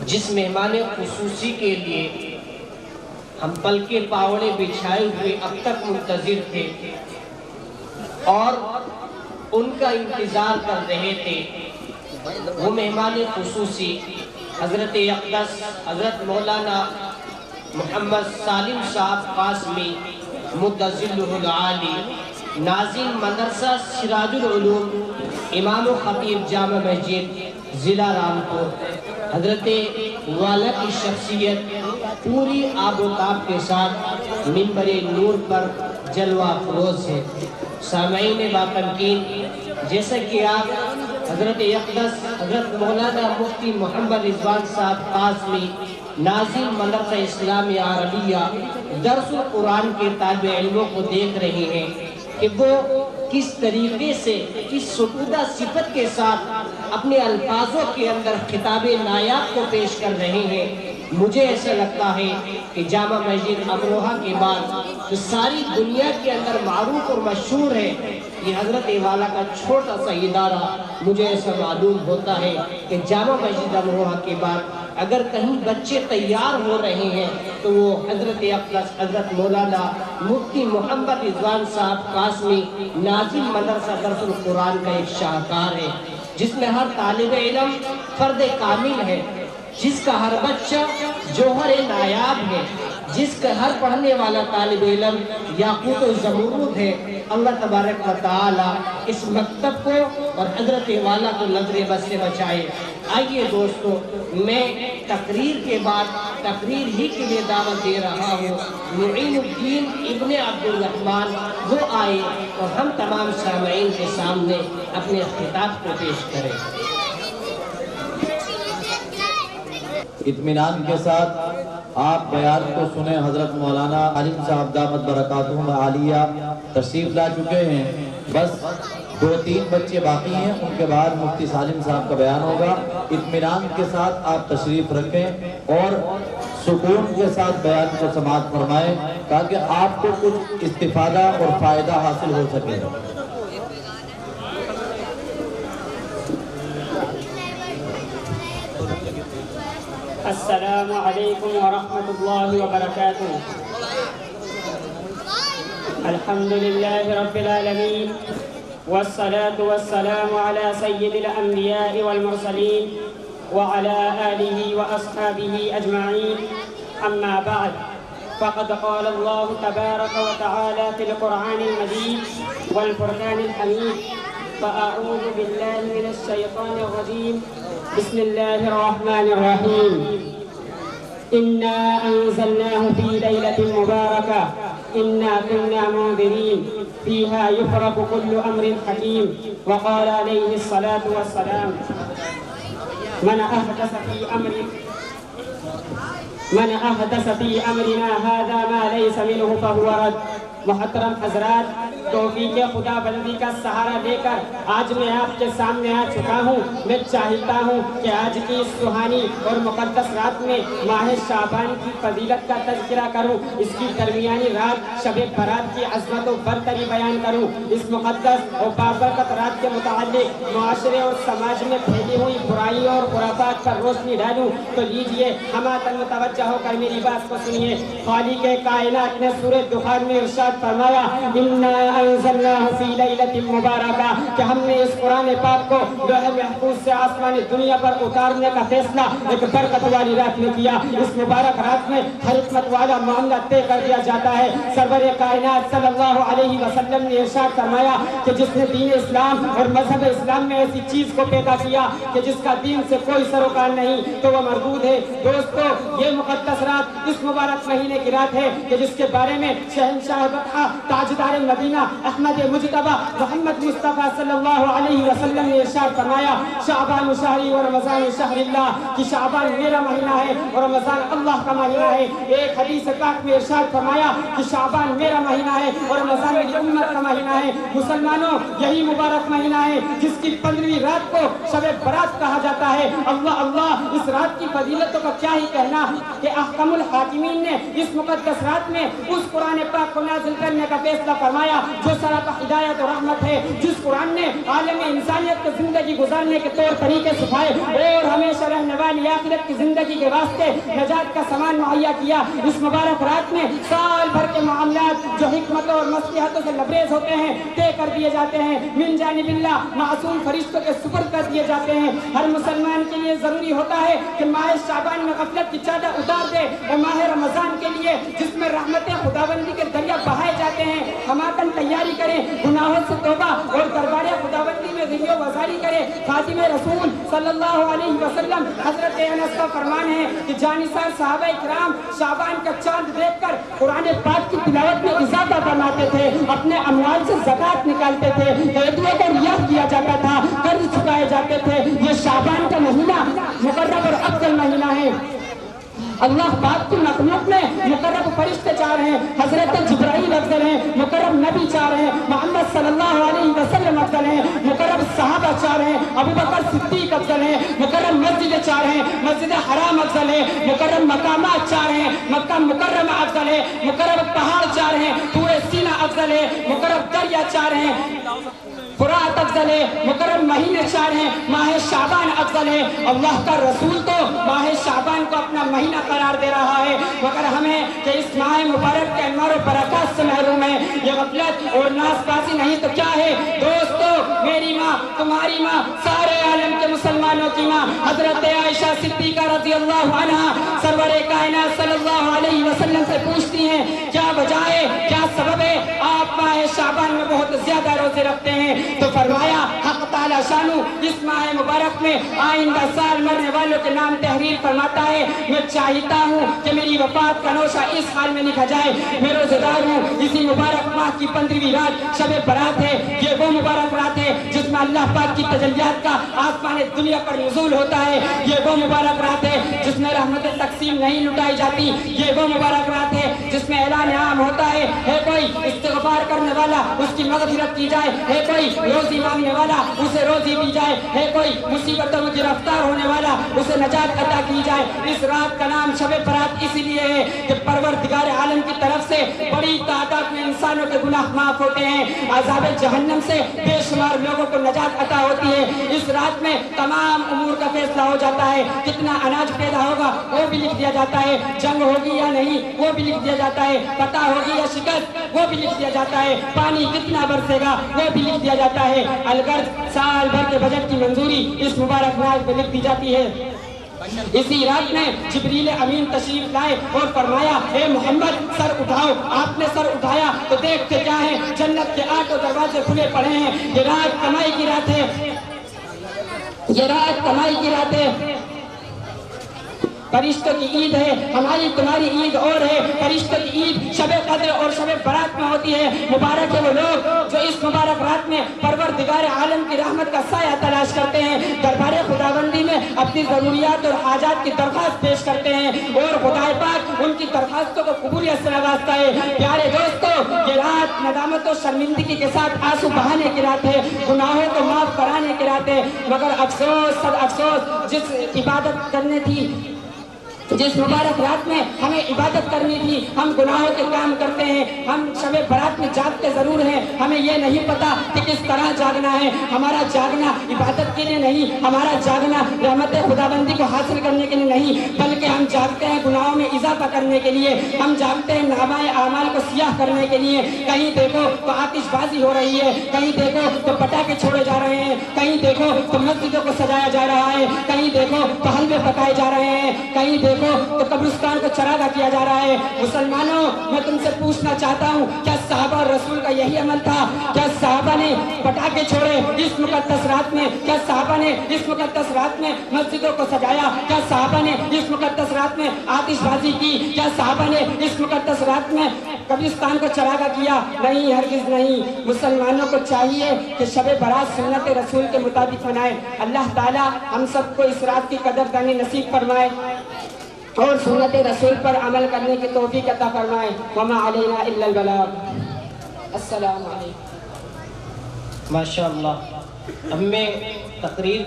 جس مہمان خصوصی کے لیے ہم پلکے پاوڑے بچھائے ہوئے اب تک منتظر تھے اور ان کا انتظار کر رہے تھے، وہ مہمان خصوصی حضرت اقدس حضرت مولانا محمد سالم صاحب قاسمی مدظلہ العالی، ناظم مدرسہ سراج العلوم، امام و خطیب جامع مسجد ضلع رامپور، حضرت والا کی شخصیت پوری آب و تاب کے ساتھ منبر نور پر جلوہ افروز ہے۔ سامعین باتمکین، جیسا کہ آپ حضرت اقدس حضرت مولانا مفتی محمد رضوان صاحب قاسمی، ناظم مدرسہ اسلامی عربیہ درس القرآن کے طالب علموں کو دیکھ رہے ہیں کہ وہ کس طریقے سے کس ستودہ صفت کے ساتھ اپنے الفاظوں کے اندر خطاب نایاب کو پیش کر رہے ہیں، مجھے ایسا لگتا ہے کہ جامع مسجد امروہہ کے بعد جو ساری دنیا کے اندر معروف اور مشہور ہے، یہ حضرت والا کا چھوٹا سا ادارہ، مجھے ایسا معلوم ہوتا ہے کہ جامع مسجد امروہہ کے بعد اگر کہیں بچے تیار ہو رہے ہیں تو وہ حضرت اقدس حضرت مولانا مفتی محمد رضوان صاحب قاسمی، ناظم مدرسہ درس القرآن کا ایک شاہکار ہے، جس میں ہر طالب علم فرد کامل ہے، جس کا ہر بچہ جوہر نایاب ہے، جس کا ہر پڑھنے والا طالب علم یاقوت و زمرد ہے۔ اللہ تبارک و تعالی اس مکتب کو اور حضرت والا کو نظر بد سے بچائے۔ آئیے دوستو، میں تقریر کے بعد تقریر ہی کے لیے دعوت دے رہا ہوں، معین الدین ابن عبد الرحمن وہ آئے اور ہم تمام سامعین کے سامنے اپنے خطاب کو پیش کریں۔ اطمینان کے ساتھ آپ بیان کو سنیں۔ حضرت مولانا عالم صاحب دامت برکاتہم عالیہ تشریف لا چکے ہیں، بس 2-3 بچے باقی ہیں، ان کے بعد مفتی سالم صاحب کا بیان ہوگا۔ اطمینان کے ساتھ آپ تشریف رکھیں اور سکون کے ساتھ بیان کو سماعت فرمائیں تاکہ آپ کو کچھ استفادہ اور فائدہ حاصل ہو سکے۔ السلام علیکم ورحمۃ اللہ وبرکاتہ۔ الحمد للہ رب العالمین والصلاة والسلام على سید الانبیاء والمرسلین وعلى آلہ واصحابہ اجمعین، اما بعد فقد قال اللہ تبارک وتعالی فی القرآن المجید والفرقان الحمید، فأعوذ باللہ من الشیطان الرجیم، بسم اللہ الرحمن الرحیم، انا انزلناه فی لیلۃ مبارکہ انا كنا منذرین فیہا یفرق کل امر حکیم، وقال علیہ الصلاة والسلام من احدث فی امرنا هذا ما لیس منه فهو رد۔ محترم حضرات، توفیق خدا بندی کا سہارا لے کر آج میں آپ کے سامنے آ چکا ہوں۔ میں چاہتا ہوں کہ آج کی اس سہانی اور مقدس رات میں ماہ شعبان کی فضیلت کا تذکرہ کروں، اس کی درمیانی رات شب برات کی عظمت و برتری بیان کروں، اس مقدس اور بابرکت رات کے متعلق معاشرے اور سماج میں پھیلی ہوئی برائیوں اور خرافات پر روشنی ڈالوں۔ تو لیجئے ہماتن متوجہ ہو کر میری بات کو سنیے۔ خالق کائنات نے سورہ دخان میں ارشاد فرمایا انا انزلناه فی لیلۃ مبارکہ، کہ ہم نے اس قرآن پاک کو لوح محفوظ سے آسمان دنیا پر اتارنے کا فیصلہ ایک برکت والی رات میں کیا۔ اس مبارک رات میں ہر حکمت والا معاملہ طے کر دیا جاتا ہے۔ سرور کائنات صلی اللہ علیہ وسلم نے ارشاد فرمایا کہ جس نے دین اسلام اور مذہب اسلام میں ایسی چیز کو پیدا کیا کہ جس کا دین سے کوئی سروکار نہیں تو وہ مردود ہے۔ دوستو، یہ مقدس رات اس مبارک مہینے کی رات ہے کہ جس کے بارے میں شہنشاہ تاجدار مدینہ احمد مجتبی محمد مصطفیٰ صلی اللہ علیہ وسلم نے ارشاد فرمایا شعبان شہری و رمضان شہر اللہ، کہ شعبان میرا مہینہ ہے اور رمضان اللہ کا مہینہ ہے۔ ایک حدیث پاک میں ارشاد فرمایا کہ شعبان میرا مہینہ ہے اور رمضان میری امت کا مہینہ ہے۔ مسلمانوں، یہی مبارک مہینہ ہے جس کی 15ویں رات کو شب برات کہا جاتا ہے۔ اللہ اللہ، اس رات کی فضیلتوں کا کیا ہی کہنا کہ احکم الحاکمین نے اس مقدس رات میں اس قرآن پاک کو نازل کرنے کا فیصلہ فرمایا جو سراپا ہدایت اور رحمت ہے، جس قرآن نے عالم انسانیت کو زندگی گزارنے کے طور طریقے سکھائے اور ہمیشہ رہنے والی آخرت کی زندگی کے واسطے نجات کا سامان مہیا کیا۔ اس مبارک رات میں سال بھر کے معاملات جو حکمتوں اور مصلحتوں سے لبریز ہوتے ہیں طے کر دیے جاتے ہیں، من جانب اللہ معصوم فرشتوں کے سپرد کر دیے جاتے ہیں۔ ہر مسلمان کے لیے ضروری ہوتا ہے کہ ماہ شعبان میں غفلت کی چادر اتار دے اور ماہ رمضان کے لیے جس میں رحمت خداوندی کے دریا بہائے جاتے ہیں ہماکن تیاری کریں، گناہوں سے توبہ اور دربار خداوندی میں غیّ و وزاری کریں۔ خاتم رسول صلی اللہ علیہ وسلم حضرت انس کا فرمان ہے کہ جانثار صحابہ کرام شعبان کا چاند دیکھ کر قرآن پاک کی تلاوت میں اضافہ فرماتے تھے، اپنے اموال سے زکوٰۃ نکالتے تھے، عیدیوں کو ریاض کیا جاتا تھا، قرض چکائے جاتے تھے۔ یہ شعبان کا مہینہ مقرب اور افضل مہینہ ہے۔ اللہ پاک کی مخلوق میں مقرب فرشتے چار ہیں، حضرت جبرائیل افضل ہیں، مقرب نبی چار ہیں، محمد صلی اللہ علیہ وسلم افضل ہیں، مقرب صحابہ چار ہیں، ابوبکر صدیق افضل ہیں، مقرب مسجد چار ہیں، مسجد حرام افضل ہے، مقرب مقامات چار ہیں، مکہ مکرمہ افضل ہے، مقرب پہاڑ چار ہیں، طور سینا افضل ہے، مقرب دریا چار ہیں، فرات افضل ہے، مقرب مہینے چار ہیں، ماہ شعبان افضل ہے۔ اللہ کا رسول تو ماہ شعبان کو اپنا مہینہ قرار دے رہا ہے، مگر ہمیں کہ اس ماہ مبارک کے انوار و برکات سے محروم ہے۔ یہ غفلت اور ناز بازی نہیں تو کیا ہے؟ دوستو، میری ماں، تمہاری ماں، سارے عالم کے مسلمانوں کی ماں حضرت عائشہ صدیقہ رضی اللہ عنہا سرور کائنات صلی اللہ علیہ وسلم سے پوچھتی ہیں کیا وجہ ہے، کیا سبب ہے آپ ماہ شعبان میں بہت زیادہ روزے رکھتے ہیں؟ تو فرمایا حق تعالی شانو اس ماہ مبارک میں آئندہ سال مرنے والوں کے نام تحریر فرماتا ہے۔ میں چاہتا ہوں کہ میری وفات کا نوشہ اس حال میں لکھا جائے، میں روزہ دار ہوں۔ اسی مبارک ماہ کی 15ویں رات شب برات ہے۔ یہ وہ مبارک رات ہے جس میں اللہ پاک کی تجلیات کا آسمان دنیا پر نزول ہوتا ہے۔ یہ وہ مبارک رات ہے جس میں رحمت تقسیم نہیں لٹائی جاتی۔ یہ وہ مبارک رات ہے جس میں اعلان عام ہوتا ہے کوئی استغفار کرنے والا اس کی مغفرت کی جائے، ہے کوئی روزی مانگنے والا اسے روزی دی جائے، ہے کوئی مصیبتوں میں گرفتار ہونے والا اسے نجات عطا کی جائے۔ اس رات کا نام شب برات اس لیے ہے کہ پروردگار عالم کی طرف سے بڑی تعداد میں انسانوں کے گناہ معاف ہوتے ہیں، عذاب جہنم سے بے شمار لوگوں کو نجات عطا ہوتی ہے۔ اس رات میں تمام امور کا فیصلہ ہو جاتا ہے، کتنا اناج پیدا ہوگا وہ بھی لکھ دیا جاتا ہے، جنگ ہوگی یا نہیں وہ بھی لکھ دیا جاتا ہے، فتح ہوگی یا شکست وہ بھی لکھ دیا جاتا ہے، پانی کتنا برسے گا وہ بھی لکھ دیا جاتا ہے۔ الغرض سال بھر کے بجٹ کی منظوری اس مبارک رات میں لکھ دی جاتی ہے۔ اسی رات میں جبریل امین تشریف لائے اور فرمایا اے محمد سر اٹھاؤ۔ آپ نے سر اٹھایا تو دیکھتے کیا ہے؟ جنت کے 8 دروازے کھلے پڑے ہیں۔ یہ رات کمائی کی رات ہے، یہ رات کمائی کی رات ہے۔ فرشتوں کی عید ہے، ہماری تمہاری عید اور ہے۔ فرشتوں کی عید شب قدر اور شب برات میں ہوتی ہے۔ مبارک ہے وہ لوگ جو اس مبارک رات میں پروردگار عالم کی رحمت کا سایہ تلاش کرتے ہیں، دربار خداوندی میں اپنی ضروریات اور حاجات کی درخواست پیش کرتے ہیں اور خدا پاک ان کی درخواستوں کو قبولیت سے نوازتا ہے۔ پیارے دوستو، یہ رات ندامت و شرمندگی کے ساتھ آنسو بہانے کی رات ہے، گناہوں کو معاف کرانے کی رات ہے۔ مگر افسوس صد افسوس، جس عبادت کرنے تھی، جس مبارک رات میں ہمیں عبادت کرنی تھی، ہم گناہوں کے کام کرتے ہیں۔ ہم شب برات میں جاگتے ضرور ہیں، ہمیں یہ نہیں پتا کہ کس طرح جاگنا ہے۔ ہمارا جاگنا عبادت کے لیے نہیں، ہمارا جاگنا رحمت خداوندی کو حاصل کرنے کے لیے نہیں، بلکہ ہم جاگتے ہیں گناہوں میں اضافہ کرنے کے لیے، ہم جاگتے ہیں نامۂ اعمال کو سیاہ کرنے کے لیے۔ کہیں دیکھو تو آتش بازی ہو رہی ہے، کہیں دیکھو تو پٹاخے چھوڑے جا رہے ہیں، کہیں دیکھو تو مسجدوں کو سجایا جا رہا ہے، کہیں دیکھو تو حلوے پکائے جا رہے ہیں، کہیں دیکھو تو قبرستان کو چراغاں کیا جا رہا ہے۔ مسلمانوں، میں تم سے پوچھنا چاہتا ہوں، کیا صحابہ اور رسول کا یہی عمل تھا؟ کیا صحابہ نے پٹاخے چھوڑے اس مقدس رات میں؟ کیا صحابہ نے اس مقدس رات میں مسجدوں کو سجایا؟ کیا صحابہ نے اس مقدس رات میں آتش بازی کی؟ کیا صحابہ نے اس مقدس رات میں قبرستان کو چراغاں کیا؟ نہیں، ہرگز نہیں۔ مسلمانوں کو چاہیے کہ شب برات سنت رسول کے مطابق منائے۔ اللہ تعالی ہم سب کو اس رات کی قدردانی نصیب فرمائے اور سنت رسول پر عمل کرنے کی توفیق عطا فرمائے۔ وما علینا الا البلاغ۔ السلام علیکم۔ ماشاءاللہ، اب میں تقریر